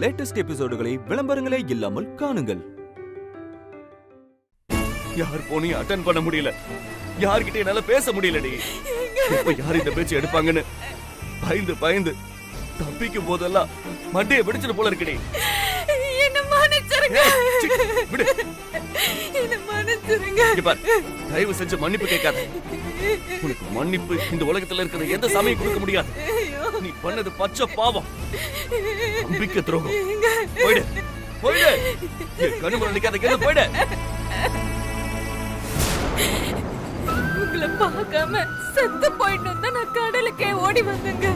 Latest எபிசோடுகளை விளம்பரங்களே இல்லாமல் காணுங்கள். யார் போனையும் அட்டெண்ட் பண்ண முடியல, யார்கிட்ட என்னால பேச முடியலடி. இப்ப யார் இந்த பேச்சு எடுப்பாங்கன்னு பயந்து பயந்து தப்பிக்கும் போதெல்லாம் மண்டையை பிடிச்சிட்டு போல இருக்குடி. தயவு செஞ்சு மன்னிப்பு கேட்காத. உனக்கு மன்னிப்பு இந்த உலகத்துல இருக்கிற எந்த சாமியும் கொடுக்க முடியாது. நீ பண்ணது பச்சை பாவம், நம்பிக்கை துரோகம். போயிடு போயிடு, கண்ணுமுறை நிக்காத, போயிடு. உங்களை பார்க்காம செத்து போயிட்டு தான் நான் கடலுக்கே ஓடி வந்தேங்க.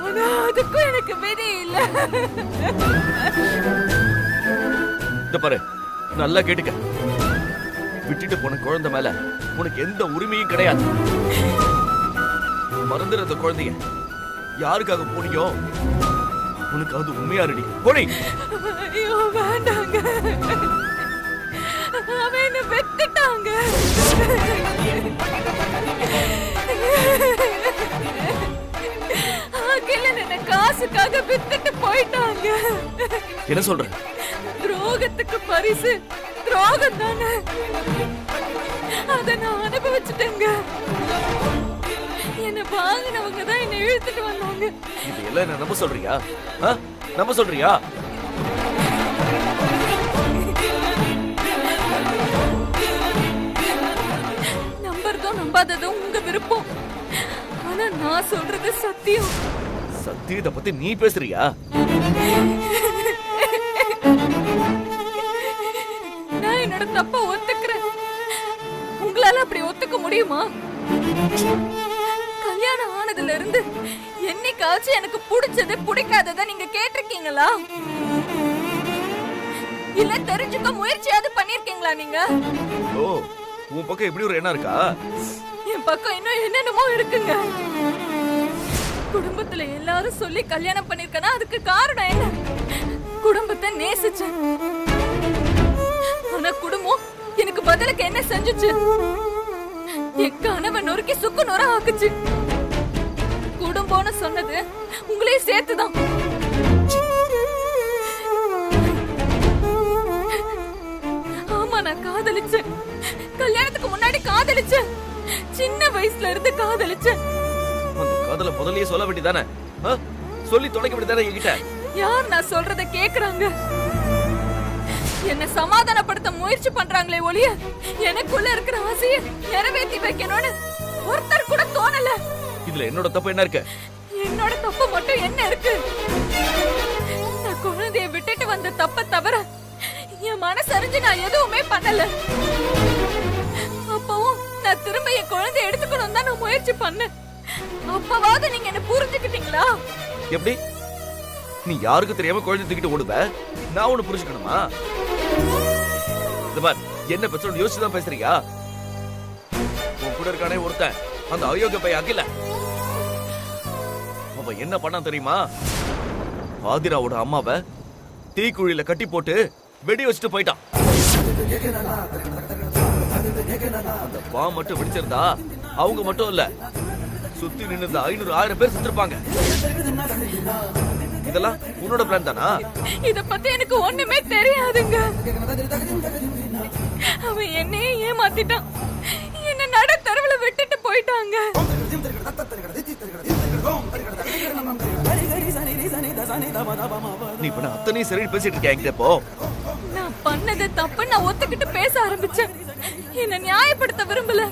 ஆனா அதுக்கும் எனக்கு விதி இல்ல. இந்த பாரு, நல்லா கேட்டுக்க. விட்டுட்டு போன குழந்தை மேல உனக்கு எந்த உரிமையும் கிடையாது. மறந்துடுற குழந்தைய யாருக்காக போனியோ உனக்கு அது உண்மையா ரெடி போனி. ஐயோ வேண்டாங்க, அவன் என்ன வெட்டிட்டாங்க. என்ன காசுக்காக வித்துட்டு போயிட்டாங்க. என்ன சொல்ற? துரோகத்துக்கு பரிசு துரோகம் தானே, அத நான் அனுபவிச்சுட்டேங்க. என்ன வாங்கினவங்க தான் என்ன இழுத்துட்டு வந்தாங்க. இது எல்லாம் என்ன நம்ப சொல்றியா? நம்ப சொல்றியா? நம்புறதும் நம்பாததும் உங்க விருப்பம். ஆனா நான் சொல்றது சத்தியம். சத்தியத்தை பத்தி நீ பேசுறியா? நான் என்னோட தப்ப ஒத்துக்கிறேன். உங்களால அப்படி ஒத்துக்க முடியுமா? கல்யாணம் ஆனதுல இருந்து என்னைக்காச்சும் எனக்கு பிடிச்சது பிடிக்காதத நீங்க கேட்டிருக்கீங்களா? இல்ல தெரிஞ்சுக்க முயற்சியாவது பண்ணிருக்கீங்களா நீங்க? ஓ, உன் பக்கம் எப்படி ஒரு எண்ணம் இருக்கா? என் பக்கம் இன்னும் என்னென்னமோ இருக்குங்க. குடும்பத்துல எல்லாரும் சொல்லி கல்யாணம் பண்ணிருக்கனா அதுக்கு காரணம் என்ன? குடும்பத்தை நேசிச்சேன். ஆனா குடும்பம் எனக்கு பதிலுக்கு என்ன செஞ்சுச்சு? என் கணவன் நொறுக்கி சுக்கு நொற ஆக்குச்சு. குடும்பம்னு சொன்னது உங்களையும் சேர்த்துதான். ஆமா, நான் காதலிச்சேன். கல்யாணத்துக்கு முன்னாடி காதலிச்சேன். சின்ன வயசுல இருந்து காதலிச்சேன். அந்த காதல முதல்லயே சொல்ல வேண்டியதானே? சொல்லி தொலைக்க வேண்டியதானே என்கிட்ட? யார் நான் சொல்றத கேக்குறாங்க? என்ன சமாதானப்படுத்த முயற்சி பண்றாங்களே ஒழிய எனக்குள்ள இருக்கிற ஆசையை நிறைவேற்றி வைக்கணும்னு ஒருத்தர் கூட தோணல. இதுல என்னோட தப்பு என்ன இருக்கு? என்னோட தப்பு மட்டும் என்ன இருக்கு? நான் குழந்தைய விட்டுட்டு வந்த தப்ப தவிர என் மனசறிஞ்சு நான் எதுவுமே பண்ணல. அப்பவும் நான் திரும்ப என் குழந்தைய எடுத்துக்கணும் தான் நான் முயற்சி பண்ணேன். அப்பவாவது நீங்க என்ன புரிஞ்சுக்கிட்டீங்களா? எப்படி? நீ யாருக்கு தெரியாம குழந்தை தூக்கிட்டு ஓடுவ, நான் ஒண்ணு புரிஞ்சுக்கணுமா? என்ன பிரச்சனை யோசிச்சுதான் பேசுறியா? உன் கூட இருக்கானே ஒருத்தன், அந்த அயோக்கிய பையன் அகில, அவன் என்ன பண்ணான் தெரியுமா? ஆதிராவோட அம்மாவை தீக்குழியில கட்டி போட்டு வெடி வச்சுட்டு போயிட்டான். அந்த பாம் மட்டும் வெடிச்சிருந்தா அவங்க மட்டும் இல்ல, சுத்தி நின்று 500-1000 பேர் செத்துருப்பாங்க. இதெல்லாம் உன்னோட பிளான் தானா? இத பத்தி எனக்கு ஒண்ணுமே தெரியாதுங்க. அவன் என்னையே ஏமாத்திட்டான். என்ன நட தெருவுல விட்டுட்டு போயிட்டாங்க. நீ இப்ப அத்தனை சரி பேசிட்டு இருக்க. இப்போ நான் பண்ணது தப்பு நான் ஒத்துக்கிட்டு பேச ஆரம்பிச்சேன். என்ன நியாயப்படுத்த விரும்பல.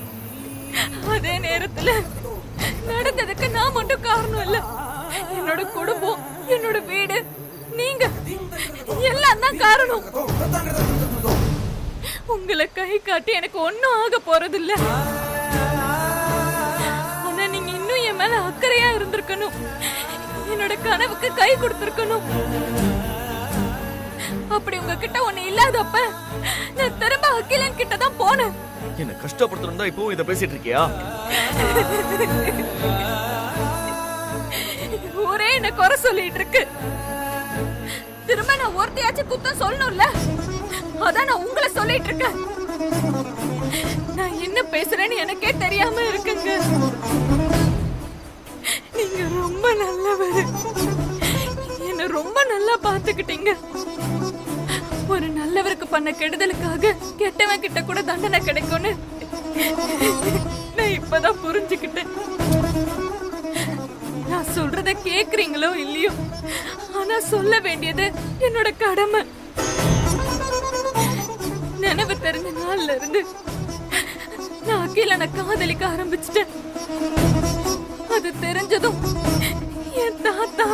அதே நேரத்துல நடந்ததுக்கு நான் மட்டும் காரணம் இல்ல. என்னோட குடும்பம், என்னோட வீடு, நீங்க எல்லாம் தான் காரணம். உங்களை கை காட்டி எனக்கு ஒன்னும் ஆக போறது இல்ல. ஆனா நீங்க இன்னும் என் மேல அக்கறையா இருந்திருக்கணும். என்னோட கனவுக்கு கை கொடுத்திருக்கணும். அப்படி உங்ககிட்ட ஒண்ணு இல்லாதப்ப நான் திரும்ப அகிலன் கிட்ட தான் போனேன். என்ன கஷ்டப்படுத்தணும் தான் இப்பவும் இத பேசிட்டு இருக்கியா? ஊரே என்ன குறை சொல்லிட்டு இருக்கு. திரும்ப நான் ஒருத்தையாச்சும் குத்தம் சொல்லணும்ல, அதான் நான் உங்களை சொல்லிட்டு இருக்கேன். நான் என்ன பேசுறேன்னு எனக்கே தெரியாம இருக்குங்க. நீங்க ரொம்ப நல்லவர், என்ன ரொம்ப நல்லா பாத்துக்கிட்டீங்க. ஒரு நல்லவருக்கு பண்ண கெடுதலுக்காக கெட்டவன் கிட்ட கூட தண்டனை கிடைக்கும்னு நான் இப்பதான் புரிஞ்சுக்கிட்டேன். நான் சொல்றத கேக்குறீங்களோ இல்லையோ, ஆனா சொல்ல வேண்டியது என்னோட கடமை. நினைவு தெரிஞ்ச நாள்ல இருந்து நான் அகிலனை காதலிக்க ஆரம்பிச்சிட்டேன். அது தெரிஞ்சதும் என் தாத்தா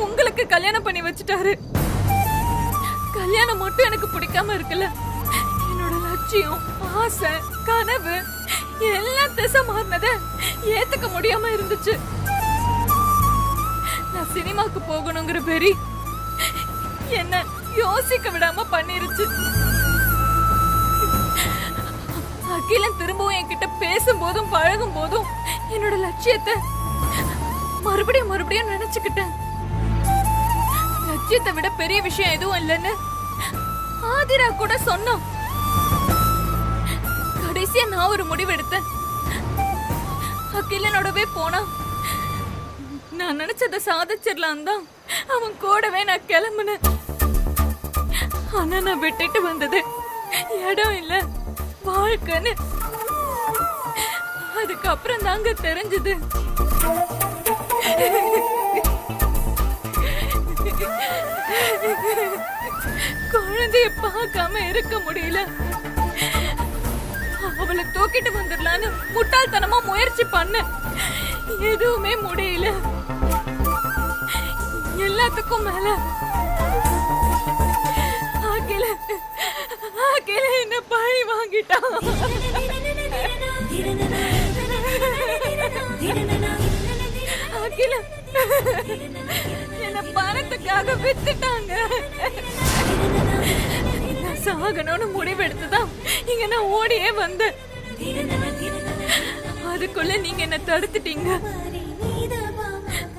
உங்களுக்கு கல்யாணம் பண்ணி வச்சுட்டாரு. கல்யாணம் மட்டும் எனக்கு பிடிக்காம இருக்குல்ல, என்னோட லட்சியம், ஆசை, கனவு எல்லாம் திசை மாறினத ஏத்துக்க முடியாம இருந்துச்சு. நான் சினிமாக்கு போகணுங்கிற வெறி என்ன யோசிக்க விடாம பண்ணிருச்சு. அகிலன் திரும்பவும் என்கிட்ட பேசும்போதும் பழகும் போதும் என்னோட லட்சியத்தை மறுபடியும் நினைச்சுக்கிட்டேன். லட்சியத்தை விட பெரிய விஷயம் எதுவும் இல்லைன்னு ஆதிரா கூட சொன்னான். கடைசியா நான் ஒரு முடிவு எடுத்தேன். அகிலனோடவே போனா நான் நினைச்சத சாதிச்சிடலாம் தான் அவன் கூடவே நான் கிளம்புனேன். ஆனா நான் விட்டுட்டு வந்தது இடம் இல்ல, வாழ்க்கைன்னு. அதுக்கப்புறம் தாங்க தெரிஞ்சது குழந்தைய பார்க்காம இருக்க முடியல. அவளை தூக்கிட்டு வந்துடலான்னு முட்டாள்தனமா முயற்சி பண்ண, எதுவுமே முடியல. எல்லாத்துக்கும் மேல அகில என்ன பழி வாங்கிட்டான். அகில என்ன பணத்துக்காக வித்துட்டாங்க. சாகணும்னு முடிவெடுத்துதான் இங்க நான் ஓடியே வந்தேன். அதுக்குள்ள நீங்க என்ன தடுத்துட்டீங்க.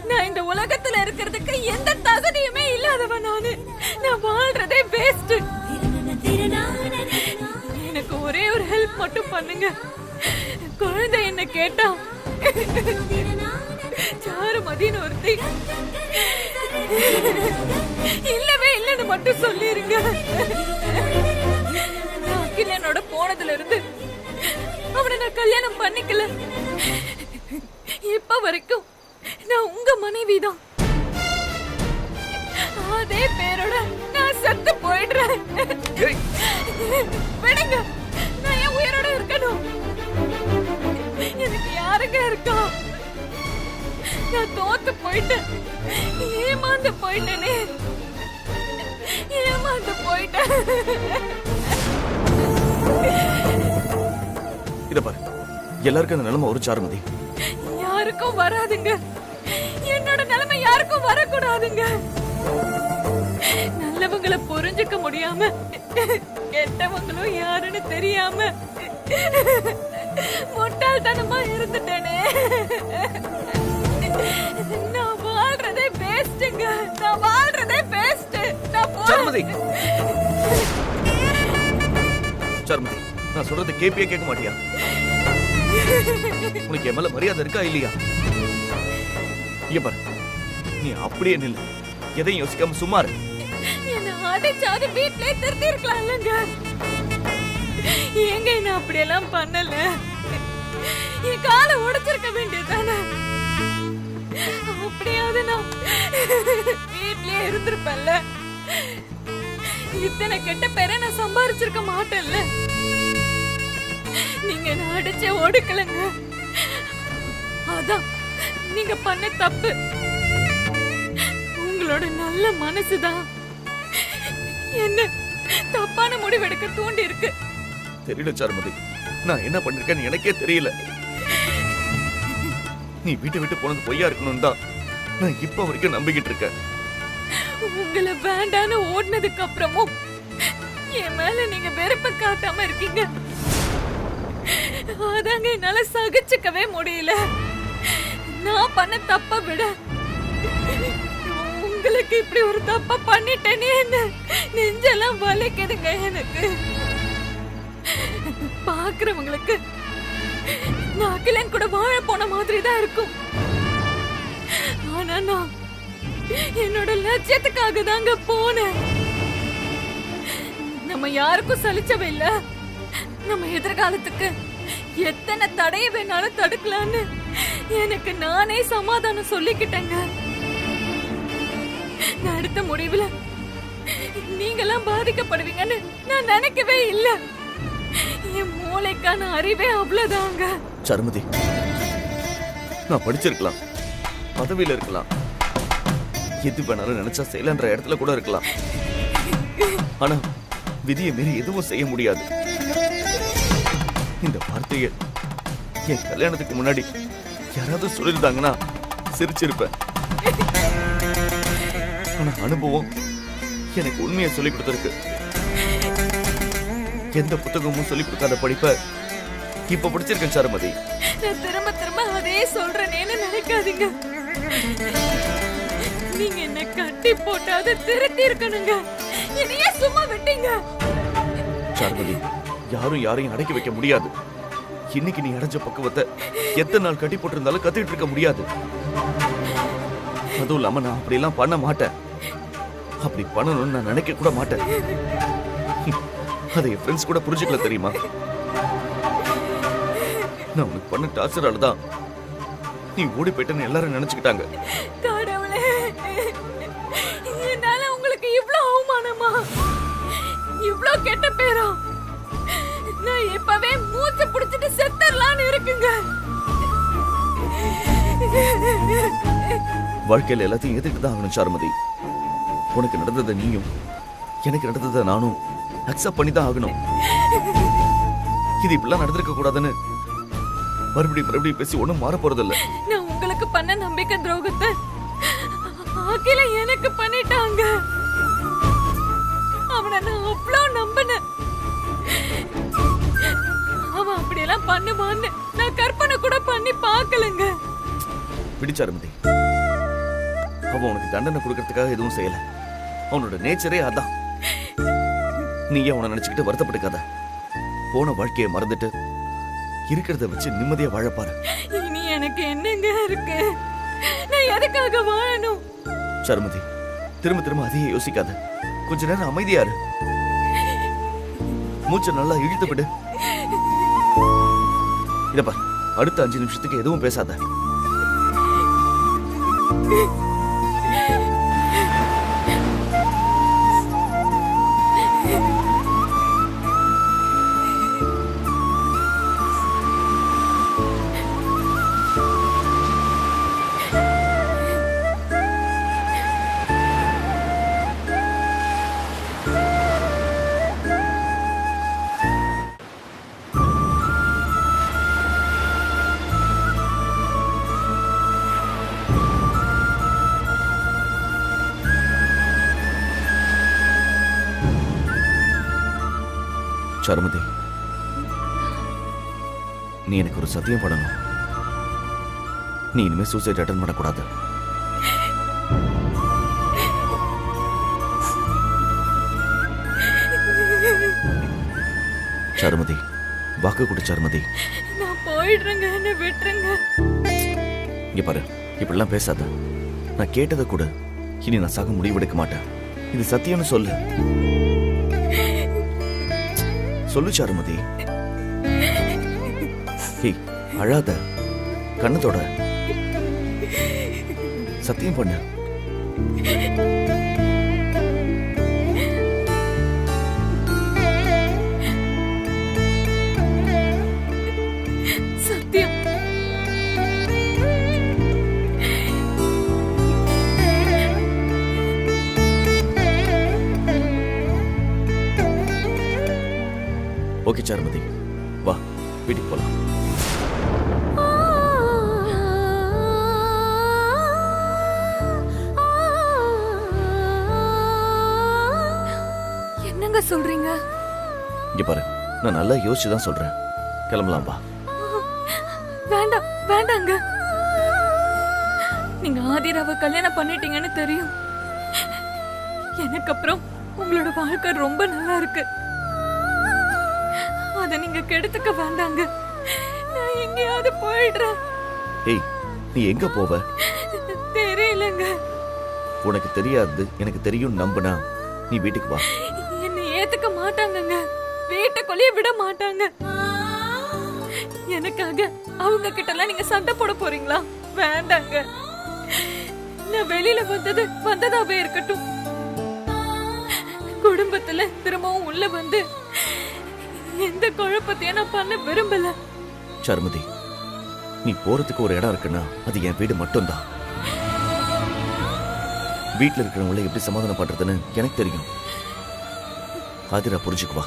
நான் இந்த உலகத்துல இருக்கிறதுக்கு எந்த தகுதியுமே இல்லாதவன் நானு. நான் வாழ்றதே வேஸ்ட். எனக்கு ஒரே ஒரு ஹெல்ப் மட்டும் பண்ணுங்க. குழந்தை என்ன கேட்டா சாருமதின்னு ஒருத்தி இல்லவே இல்லன்னு மட்டும் சொல்லிருங்க. அகிலனோட போனதுல இருந்து அவனை நான் கல்யாணம் பண்ணிக்கல. இப்ப வரைக்கும் நான் உங்க மனைவிதான். அதே பேரோட நான் செத்து போயிடுறேன். விடுங்க, நான் என் உயிரோட இருக்கணும். எனக்கு யாருங்க இருக்கா? நான் தோத்து போயிட்டேன், ஏமாந்து போயிட்டேனே, ஏமாந்து போயிட்டேன். இத பாரு, எல்லாருக்கும் அந்த நிலைமை ஒரு சாருமதி. யாருக்கும் வராதுங்க. என்னோட நிலைமை யாருக்கும் வரக்கூடாதுங்க. நல்லவங்களை புரிஞ்சுக்க முடியாம கெட்டவங்களும் யாருன்னு தெரியாம முட்டாள்தனமா இருந்துட்டேனே. நான் வாழ்றதே வேஸ்ட்ங்க. நான் வாழ்றதே வேஸ்ட். சாருமதி, சாருமதி, நான் சொல்றது கேப்பியே கேட்க மாட்டியா? உனக்கு என் மேல மரியாதை இருக்கா இல்லையா? இங்க பாரு, நீ அப்படியே நில்லு, எதையும் யோசிக்காம சும்மா இரு. என்ன அடிச்சாது வீட்லயே திருத்தி இருக்கலாம்லங்க. ஏங்க நான் அப்படியெல்லாம் பண்ணல. என் காலை உடைச்சிருக்க வேண்டியதானே. அப்படியாவது நான் வீட்லயே இருந்திருப்பேன்ல. இத்தனை கெட்ட பேரை நான் சம்பாரிச்சிருக்க மாட்டேன்ல. நீங்க என்ன அடிச்ச ஒடுக்கலங்க. அதான் நீங்க பண்ண தப்பு. உங்களோட நல்ல மனசுதான் என்ன தப்பான முடிவெடுக்க தூண்டி இருக்கு. தெரியல சாருமதி, நான் என்ன பண்ணிருக்கேன்னு எனக்கே தெரியல. நீ வீட்டை விட்டு போனது பொய்யா இருக்கணும் தான் நான் இப்ப வரைக்கும் நம்பிக்கிட்டு இருக்கேன். உங்களை வேண்டான்னு ஓடினதுக்கு அப்புறமும் என் மேல நீங்க வெறுப்ப காட்டாம இருக்கீங்க. அதாங்க என்னால சகிச்சுக்கவே முடியல. நான் பண்ண தப்ப விட உங்களுக்கு இப்படி ஒரு தப்ப பண்ணிட்டேனே, நெஞ்செல்லாம் வலிக்குதுங்க எனக்கு. பாக்குறவங்களுக்கு நான் அகிலன் கூட வாழ போன மாதிரி தான் இருக்கும். ஆனா நான் என்னோட லட்சியத்துக்காக தாங்க போனேன். நம்ம யாருக்கும் சலிச்சவே இல்ல. நம்ம எதிர்காலத்துக்கு எத்தனை தடைய வேணாலும் தடுக்கலான்னு எனக்கு நானே சமாதானம் சொல்லிக்கிட்டேங்க. நான் எடுத்த முடிவுல நீங்கெல்லாம் பாதிக்கப்படுவீங்கன்னு நான் நினைக்கவே இல்ல. என் மூளைக்கான அறிவே அவ்வளவுதாங்க. சர்மதி, நான் படிச்சிருக்கலாம், பதவியில இருக்கலாம், எது வேணாலும் நினைச்சா செய்யலன்ற இடத்துல கூட இருக்கலாம். ஆனா விதியை மீறி எதுவும் செய்ய முடியாது. இந்த வார்த்தையை என் கல்யாணத்துக்கு முன்னாடி யாராவது சொல்லியிருந்தாங்கன்னா சிரிச்சிருப்பேன். ஆனா அனுபவம் எனக்கு உண்மையை சொல்லிக் கொடுத்திருக்கு. எந்த புத்தகமும் சொல்லிக் கொடுக்காத படிப்ப இப்ப படிச்சிருக்கேன் சர்மதி. நான் திரும்ப திரும்ப அதே சொல்றேன்னு நினைக்காதீங்க. நீங்க என்ன கட்டி போட்டாது திருத்தி இருக்கணுங்க. என்னையே சும்மா விட்டீங்க. சர்மதி, யாரும் யாரையும் அடக்கி வைக்க முடியாது. இன்னைக்கு நீ அடைஞ்ச பக்குவத்தை எத்தனை நாள் கட்டி போட்டு இருந்தாலும் கத்திட்டு இருக்க முடியாது. அதுவும் இல்லாம நான் அப்படி எல்லாம் பண்ண மாட்டேன். அப்படி பண்ணணும்னு நான் நினைக்க கூட மாட்டேன். அதை என் ஃப்ரெண்ட்ஸ் கூட புரிஞ்சுக்கல தெரியுமா? நான் உனக்கு பண்ண டார்ச்சரால தான் நீ ஓடி போயிட்டேன்னு எல்லாரும் நினைச்சுக்கிட்டாங்க. கடவுளே, என்னால உங்களுக்கு இவ்வளவு அவமானமா, இவ்வளவு கெட்ட பேரா? நான் இப்பவே மூச்சு புடிச்சிட்டு செத்துறலான்னு இருக்குங்க. வாழ்க்கையில எல்லாத்தையும் எதுக்கு தான் ஆகணும் சர்மதி. உனக்கு நடந்ததை நீயும் எனக்கு நடந்ததை நானும் அக்செப்ட் பண்ணி தான் ஆகணும். இது இப்படிலாம் நடந்திருக்க கூடாதுன்னு மறுபடியும் பேசி ஒண்ணும் மாற போறதில்ல. நான் உங்களுக்கு பண்ண நம்பிக்கை துரோகத்தை அகில எனக்கு பண்ணிட்டாங்க. அவனை நான் அவ்வளவு நம்பினேன். அவன் அப்படியெல்லாம் பண்ணுவான்னு நான் கற்பனை கூட பண்ணி பார்க்கலங்க. பிடிச்சாருமதி, அவன் உனக்கு தண்டனை கொடுக்கறதுக்காக எதுவும் செய்யல. அவனோட நேச்சரே அதான். நீயே அவனை நினைச்சுக்கிட்டு வருத்தப்பட்டுக்காத. போன வாழ்க்கையை மறந்துட்டு இருக்கிறத வச்சு நிம்மதியா வாழப்பாரு. இனி எனக்கு என்னங்க இருக்கு? நான் எதுக்காக வாழணும்? சர்மதி, திரும்ப அதையே யோசிக்காத. கொஞ்ச நேரம் அமைதியா இரு. மூச்சை நல்லா இழுத்து விடு. இதப்பா, அடுத்த 5 நிமிஷத்துக்கு எதுவும் பேசாத. சர்மதி, நீ எனக்கு ஒரு சத்தியம் பண்ணணும். நீ இனிமே சூசைட் அட்டன் பண்ணக்கூடாது. சர்மதி, வாக்கு கொடு சர்மதி. நான் போயிடுறேங்க, என்ன விட்டுருங்க. இங்க பாரு, இப்படிலாம் பேசாத. நான் கேட்டதை கூட இனி நான் சாக முடிவெடுக்க மாட்டேன். இது சத்தியம்னு சொல்லு. சொல்லு சர்மதி. அழாத, கண்ணத்தோட சத்தியம் பண்ணு. சத்தியம். ஓகே சர்மதி, வா வீட்டுக்கு போலாம். என்னங்க சொல்றீங்க? இங்க பாரு, நான் நல்லா யோசிச்சு தான் சொல்றேன். கிளம்பலாம் வா. வேண்டாம், வேண்டாங்க. நீங்க ஆதிராவை கல்யாணம் பண்ணிட்டீங்கன்னு தெரியும். எனக்கு அப்புறம் உங்களோட வாழ்க்கை ரொம்ப நல்லா இருக்கு. அத நீங்க கெடுத்துக்க வேண்டாங்க. நான் எங்கேயாவது போயிடுறேன். ஏய், நீ எங்க போவ? தெரியலங்க. உனக்கு தெரியாது எனக்கு தெரியும் நம்புனா நீ வீட்டுக்கு வா. என்னை ஏத்துக்க மாட்டாங்கங்க, வீட்டுக்குள்ளேயே விட மாட்டாங்க. எனக்காக அவங்க கிட்ட எல்லாம் நீங்க சண்டை போட போறீங்களா? வேண்டாங்க. நான் வெளியில வந்ததாவே இருக்கட்டும். குடும்பத்துல திரும்பவும் உள்ள வந்து எந்த குழப்பத்தையும் நான் பண்ண விரும்பல. சர்மதி, நீ போறதுக்கு ஒரு இடம் இருக்குன்னா அது என் வீடு மட்டும்தான். வீட்டுல இருக்கிறவங்கள எப்படி சமாதானம் பண்றதுன்னு எனக்கு தெரியும். ஆதிரா புரிஞ்சுக்குவா.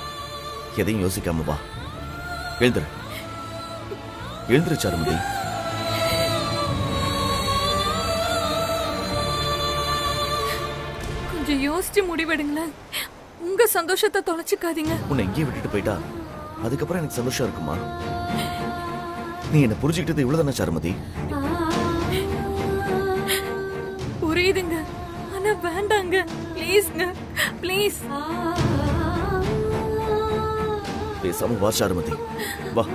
எதையும் யோசிக்காம வா. எழுந்துரு எழுந்துரு சர்மதி. கொஞ்சம் யோசிச்சு முடிவெடுங்களேன். உங்க சந்தோஷத்தை தொலைச்சுக்காதீங்க. உன்னை எங்கேயே விட்டுட்டு போயிட்டா அதுக்கப்புறம் எனக்கு சந்தோஷம் இருக்குமா? நீ என்ன புரிஞ்சுக்கிட்டது இவ்வளவுதானே சர்மதி? புரியுதுங்க, ஆனா வேண்டாங்க. ப்ளீஸ்ங்க, ப்ளீஸ். பேசாம வா சர்மதி, வா.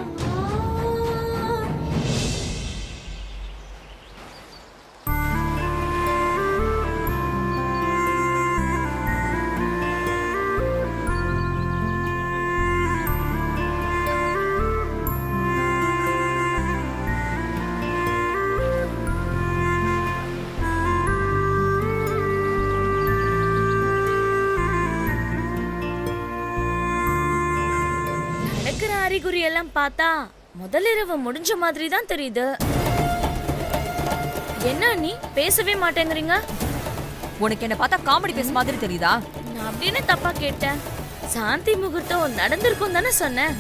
அறிகுறி எல்லாம் பார்த்தா முதலிரவு முடிஞ்ச மாதிரி தான் தெரியுது. என்ன நீ பேசவே மாட்டேங்கிறீங்க? உனக்கு என்ன பார்த்தா காமெடி பேஸ் மாதிரி தெரியுதா? நான் அப்படின்னு தப்பா கேட்டேன். சாந்தி முகூர்த்தம் நடந்திருக்கும் தானே சொன்னேன்.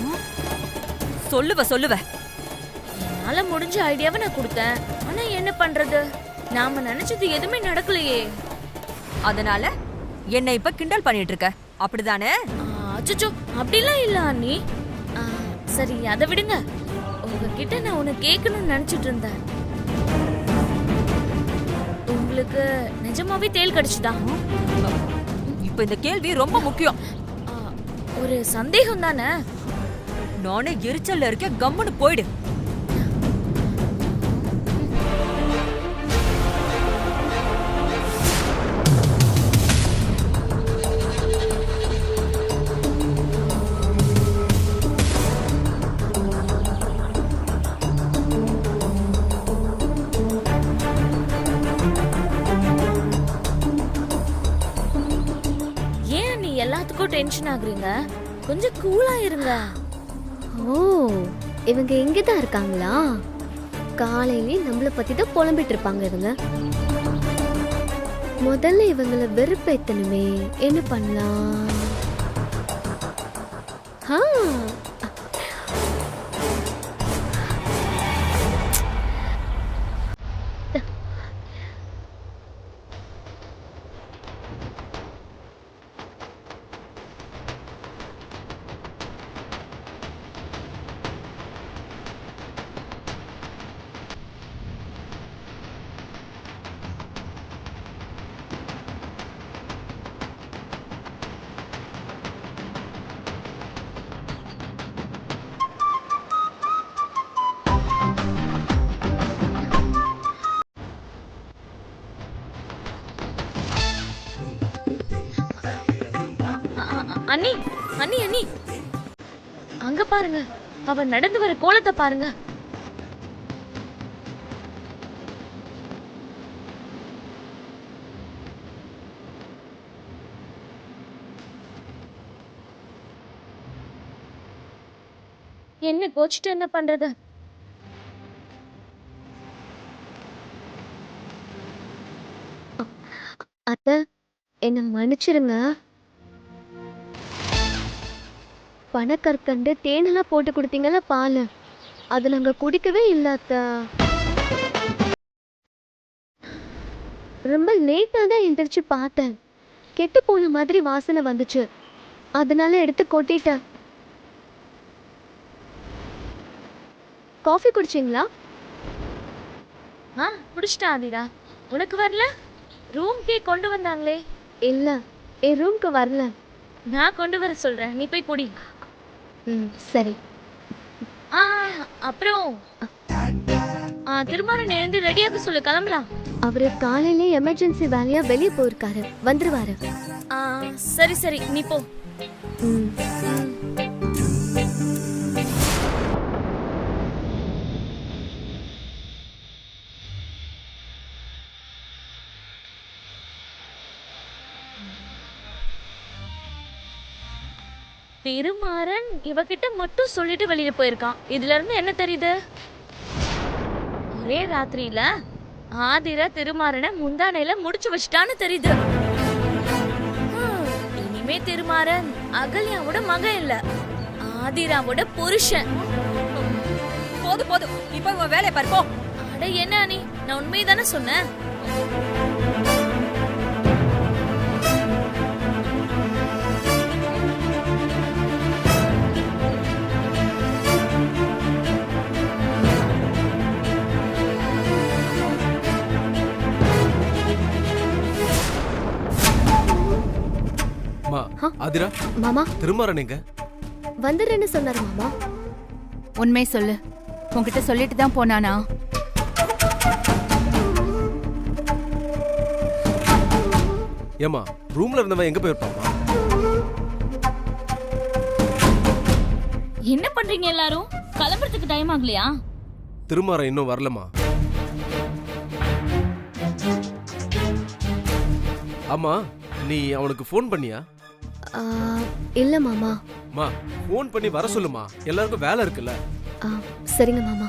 சொல்லுவ என்னால முடிஞ்ச ஐடியாவை நான் கொடுத்தேன். ஆனா என்ன பண்றது, நாம நினைச்சது எதுவுமே நடக்கலையே. அதனால என்ன இப்ப கிண்டல் பண்ணிட்டு இருக்க, அப்படிதானே? அச்சச்சோ, அப்படிலாம் இல்ல அண்ணி. சரி, அதை விடுங்க. உங்ககிட்ட நான் உன்னை கேட்கணும்னு நினைச்சிட்டு இருந்தேன். உங்களுக்கு நிஜமாவே தேள் கடிச்சுதா? இப்ப இந்த கேள்வி ரொம்ப முக்கியம். ஒரு சந்தேகம் தானே. நானே எரிச்சல்ல இருக்க, கம்முன்னு போயிடு. எல்லாத்துக்கும் டென்ஷன் ஆகுறீங்க? கொஞ்சம் கூலா இருங்க. ஓ, இவங்க இங்கதான் இருக்காங்களா? காலையிலே நம்மள பத்தி தான் புலம்பிட்டு இருப்பாங்க இவங்க. முதல்ல இவங்கள வெறுப்பேத்தணுமே. என்ன பண்ணலாம்? அண்ணி அண்ணி அண்ணி, அங்க பாருங்க, அவ நடந்து வர கோலத்தை பாருங்க. என்ன கோச்சிட்டு என்ன பண்றது? அத்தை, என்ன மன்னிச்சிருங்க. பனக்கற்கண்டு தேனெல்லாம் போட்டு கொடுத்தீங்கல்ல பால், அது நாங்க குடிக்கவே இல்லை அத்தை. ரொம்ப லேட்டாக தான் எந்திரிச்சு பார்த்தேன். கெட்டு போன மாதிரி வாசனை வந்துச்சு, அதனால எடுத்து கொட்டிட்டேன். காஃபி குடிச்சிங்களா? குடிச்சிட்டேன் ஆதிரா. உனக்கு வரல? ரூம்க்கே கொண்டு வந்தாங்களே. இல்லை, என் ரூம்க்கு வரல. நான் கொண்டு வர சொல்றேன், நீ போய் குடி. சரி. அப்புறம் திரும்ப எழுந்து ரெடியாக சொல்லு, கிளம்பலாம். அவரு காலையில எமர்ஜென்சி வேலையா வெளியே போயிருக்காரு, வந்துருவாரு. ஆ, சரி சரி நீ போ. ம். திருமாறன் இவகிட்ட மட்டும் சொல்லிட்டு வெளியில போயிருக்கான். இதுல இருந்து என்ன தெரியுது? ஒரே ராத்திரியில ஆதிரா திருமாறனை முந்தானையில முடிச்சு வச்சிட்டான்னு தெரியுது. இனிமே திருமாறன் அகல்யாவோட மகன் இல்ல, ஆதிராவோட புருஷன். போதும் போதும், இப்ப உன் வேலையை பாரு போ. அட என்ன நீ, நான் உண்மையை தானே சொன்னேன். ஆதிரா, மாமா திருமாறன் எங்க? வந்துடுறேன்னு சொன்னாரு மாமா. உண்மை சொல்லு, உன்கிட்ட சொல்லிட்டு தான் போனானா? ஏமா ரூம்ல இருந்தவன் எங்க போயிருப்பாமா? என்ன பண்றீங்க எல்லாரும்? கிளம்புறதுக்கு டைம் ஆகலையா? திருமாறன் இன்னும் வரலமா. ஆமா, நீ அவனுக்கு ஃபோன் பண்ணியா? இல்ல மாமா. மா, ஃபோன் பண்ணி வர சொல்லுமா, எல்லாருக்கும் வேலை இருக்குல்ல. சரிங்க மாமா.